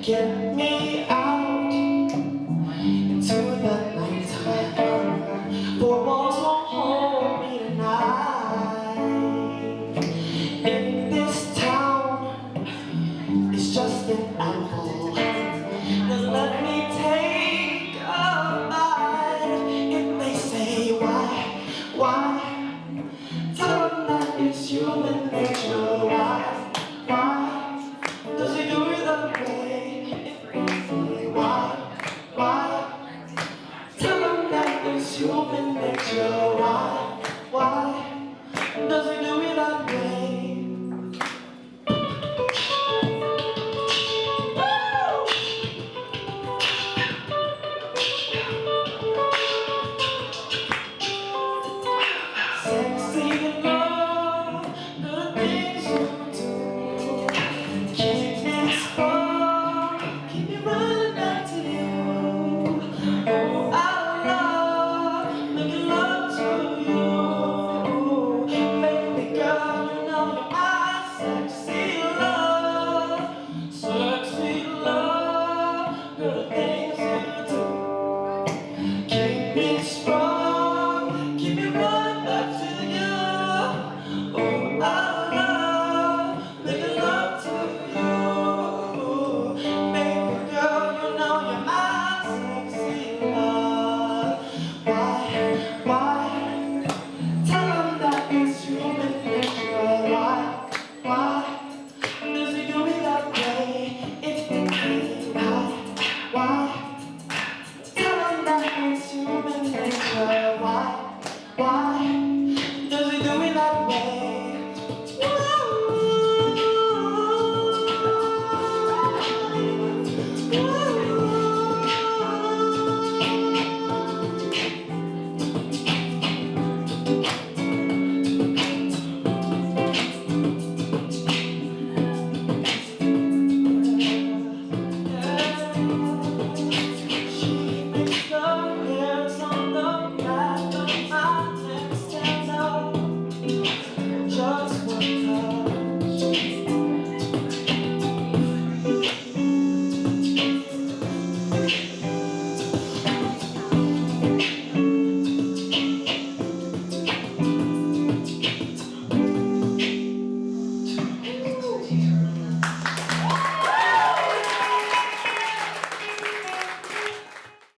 get me out into the nighttime. Four walls won't hold me tonight. If this town is just an apple, then let me take a bite. If they say why, tell them that it's human nature. Why does he do it that way? Why? Tell them that it's human nature. Why does he do it that way? Sexy love, the things you do, keep me strong, keep me running back to you. Oh, I love making love to you. Baby girl, you know you're my sexy love, girl, the things you do, keep me strong, keep me running back to you. Oh, I love making love to you. Baby girl, you know you're my sexy love. Why? Tell them that it's human nature. Why does he do it that way? If they can't, why? Tell them that it's human nature. Why does he do it that way? She makes the hairs on the back of my neck stand up. Just one touch.